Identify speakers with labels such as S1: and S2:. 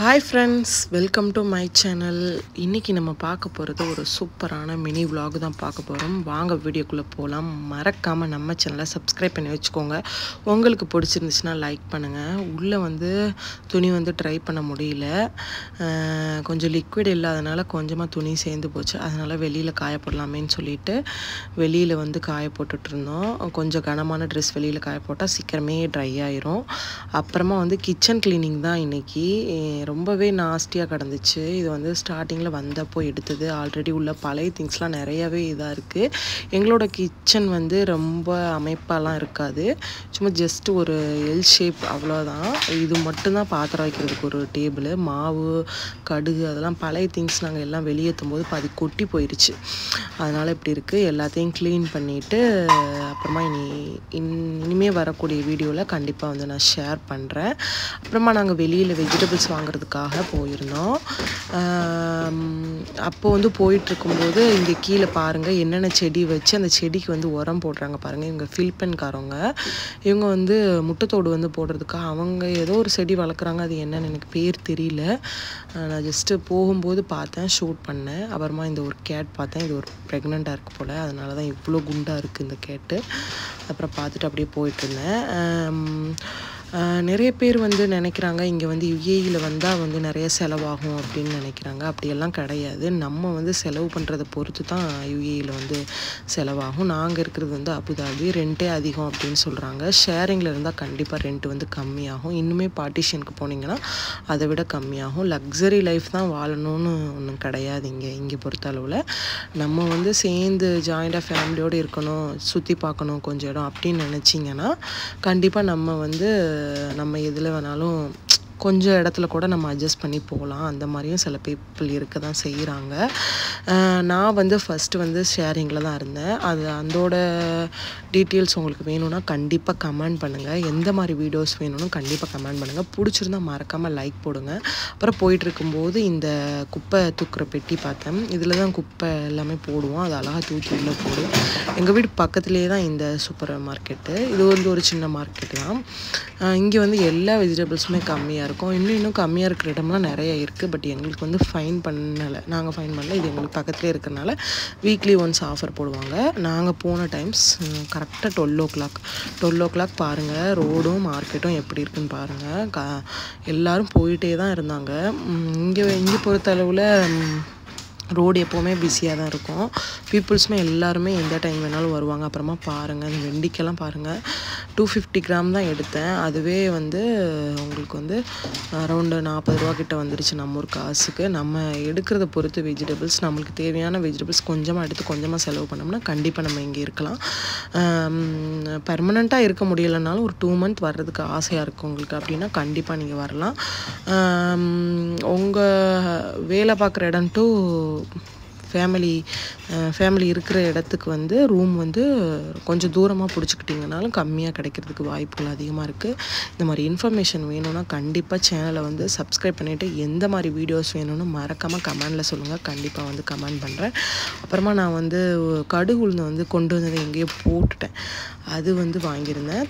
S1: Hi friends, welcome to my channel. இன்னைக்கு நம்ம பார்க்க போறது ஒரு சூப்பரான மினி vlog தான் பார்க்க போறோம். வாங்க வீடியோக்குள்ள போலாம். மறக்காம நம்ம சேனலை subscribe பண்ணி வெச்சுக்கோங்க. உங்களுக்கு பிடிச்சிருந்துச்சுனா லைக் பண்ணுங்க. உள்ள வந்து துணி வந்து ட்ரை பண்ண முடியல. கொஞ்சம் லிக்விட் இல்லாதனால கொஞ்சமா துணி சேர்ந்து போச்சு. அதனால வெளியில காய போடலாமேன்னு சொல்லிட்டு வெளியில வந்து காய போட்டுட்டு இருந்தோம். கொஞ்சம் கனமான Dress வெளியில காய போட்டா சீக்கிரமே dry ஆயிரும். அப்புறமா வந்து கிச்சன் க்ளீனிங் தான் இன்னைக்கு ரொம்பவே நாஸ்டியா கடந்துச்சு. இது வந்து ஸ்டார்டிங்ல வந்தப்போ எடுத்தது. ஆல்ரெடி உள்ள பழைய திங்ஸ்லாம் நிறையவே இதா இருக்கு. எங்களோட கிச்சன் வந்து ரொம்ப அமைப்பாலாம் இருக்காது. சும்மா ஜஸ்ட் ஒரு எல் ஷேப் அவ்வளோதான். இது மட்டும் தான் பாத்திரம் வைக்கிறதுக்கு ஒரு டேபிள். மாவு, கடுகு அதெல்லாம் பழைய திங்ஸ் நாங்கள் எல்லாம் வெளியேற்றும் பாதி கொட்டி போயிடுச்சு. அதனால இப்படி இருக்கு. எல்லாத்தையும் க்ளீன் பண்ணிட்டு அப்புறமா இனிமே வரக்கூடிய வீடியோவில் கண்டிப்பாக வந்து நான் ஷேர் பண்ணுறேன். அப்புறமா நாங்கள் வெளியில் வெஜிடபிள்ஸ் வாங்குறதுக்காக போயிருந்தோம். அப்போ வந்து போயிட்டுருக்கும்போது இங்கே கீழே பாருங்கள் என்னென்ன செடி வச்சு அந்த செடிக்கு வந்து உரம் போடுறாங்க பாருங்கள். இவங்க ஃபில்பென்காரவங்க. இவங்க வந்து முட்டைத்தோடு வந்து போடுறதுக்காக அவங்க ஏதோ ஒரு செடி வளர்க்குறாங்க. அது என்னன்னு எனக்கு பேர் தெரியல. நான் ஜஸ்ட்டு போகும்போது பார்த்தேன், ஷூட் பண்ணேன். அப்புறமா இந்த ஒரு கேட் பார்த்தேன். இது ஒரு ப்ரெக்னெண்ட்டாக இருக்குது போல். அதனால தான் இவ்வளோ குண்டாக இருக்குது இந்த கேட்டு. அப்புறம் பார்த்துட்டு அப்படியே போயிட்டுருந்தேன். நிறைய பேர் வந்து நினைக்கிறாங்க இங்கே வந்து யுஏஇயில் வந்தால் வந்து நிறைய செலவாகும் அப்படின்னு நினைக்கிறாங்க. அப்படியெல்லாம் கிடையாது. நம்ம வந்து செலவு பண்ணுறதை பொறுத்து தான் யுஏஇயில் வந்து செலவாகும். நாங்கள் இருக்கிறது வந்து அபுதாபி. ரெண்ட்டே அதிகம் அப்படின்னு சொல்கிறாங்க. ஷேரிங்கில் இருந்தால் கண்டிப்பாக ரெண்ட் வந்து கம்மியாகும். இன்னுமே பார்ட்டிஷனுக்கு போனீங்கன்னா அதை விட கம்மியாகும். லக்ஸரி லைஃப் தான் வாழணும்னு ஒன்றும் கிடையாது இங்கே பொறுத்தளவில். நம்ம வந்து சேர்ந்து ஜாயிண்டாக ஃபேமிலியோடு இருக்கணும், சுற்றி பார்க்கணும் கொஞ்சம் இடம் அப்படின்னு நினச்சிங்கன்னா கண்டிப்பாக நம்ம எதில் வேணாலும் கொஞ்சம் இடத்துல கூட நம்ம அட்ஜஸ்ட் பண்ணி போகலாம். அந்த மாதிரியும் சில பீப்புள் இருக்க தான் செய்கிறாங்க. நான் வந்து ஃபஸ்ட்டு வந்து ஷேரிங்கில் தான் இருந்தேன். அதோட டீட்டெயில்ஸ் உங்களுக்கு வேணும்னா கண்டிப்பாக கமெண்ட் பண்ணுங்கள். எந்த மாதிரி வீடியோஸ் வேணும்னு கண்டிப்பாக கமெண்ட் பண்ணுங்கள். பிடிச்சிருந்தா மறக்காமல் லைக் போடுங்க. அப்புறம் போயிட்டுருக்கும்போது இந்த குப்பை தூக்குற பெட்டி பார்த்தேன். இதில் தான் குப்பை எல்லாமே போடுவோம். அது அழகாக தூக்கி உள்ளே போடும். எங்கள் வீட்டு பக்கத்துலேயே தான் இந்த சூப்பர் மார்க்கெட்டு. இது வந்து ஒரு சின்ன மார்க்கெட்டு தான். இங்கே வந்து எல்லா வெஜிடபிள்ஸுமே கம்மியாக இருக்கும். இன்னும் கம்மியாக இருக்கிற இடம்லாம் நிறைய இருக்குது. பட் எங்களுக்கு வந்து ஃபைன் பண்ணலை. நாங்கள் ஃபைன் பண்ணல. இது எங்களுக்கு பக்கத்துலேயே இருக்கிறனால வீக்லி ஒன்ஸ் ஆஃபர் போடுவாங்க. நாங்கள் போன டைம்ஸ் கரெக்டாக 12 o'clock பாருங்கள். ரோடும் மார்க்கெட்டும் எப்படி இருக்குன்னு பாருங்கள். எல்லோரும் போயிட்டே தான் இருந்தாங்க. இங்கே பொறுத்தளவில் ரோடு எப்போவுமே பிஸியாக தான் இருக்கும். பீப்புள்ஸுமே எல்லாருமே எந்த டைம் வேணாலும் வருவாங்க. அப்புறமா பாருங்கள், இந்த வெண்டிக்கெல்லாம் பாருங்கள். 250 கிராம் தான் எடுத்தேன். அதுவே வந்து உங்களுக்கு வந்து அரௌண்டு 40 ரூபா கிட்ட வந்துருச்சு நம்ம ஒரு காசுக்கு. நம்ம எடுக்கிறத பொறுத்து வெஜிடபிள்ஸ் நம்மளுக்கு தேவையான வெஜிடபிள்ஸ் கொஞ்சமாக எடுத்து கொஞ்சமாக செலவு பண்ணோம்னா கண்டிப்பாக நம்ம இங்கே இருக்கலாம். பெர்மனெண்ட்டாக இருக்க முடியலைனாலும் ஒரு 2 month வர்றதுக்கு ஆசையாக இருக்குது உங்களுக்கு அப்படின்னா கண்டிப்பாக நீங்கள் வரலாம். உங்கள் வேலை பார்க்குற இடம் டு ஃபேமிலி இருக்கிற இடத்துக்கு வந்து ரூம் வந்து கொஞ்சம் தூரமாக பிடிச்சிக்கிட்டிங்கனாலும் கம்மியாக கிடைக்கிறதுக்கு வாய்ப்புகள் அதிகமாக இருக்குது. இந்த மாதிரி இன்ஃபர்மேஷன் வேணும்னா கண்டிப்பாக சேனலை வந்து சப்ஸ்கிரைப் பண்ணிவிட்டு எந்த மாதிரி வீடியோஸ் வேணும்னு மறக்காமல் கமெண்டில் சொல்லுங்கள். கண்டிப்பாக வந்து கமெண்ட் பண்ணுறேன். அப்புறமா நான் வந்து கடுகு உளுந்து வந்து கொண்டு வந்ததை எங்கேயோ போட்டுட்டேன். அது வந்து வாங்கியிருந்தேன்.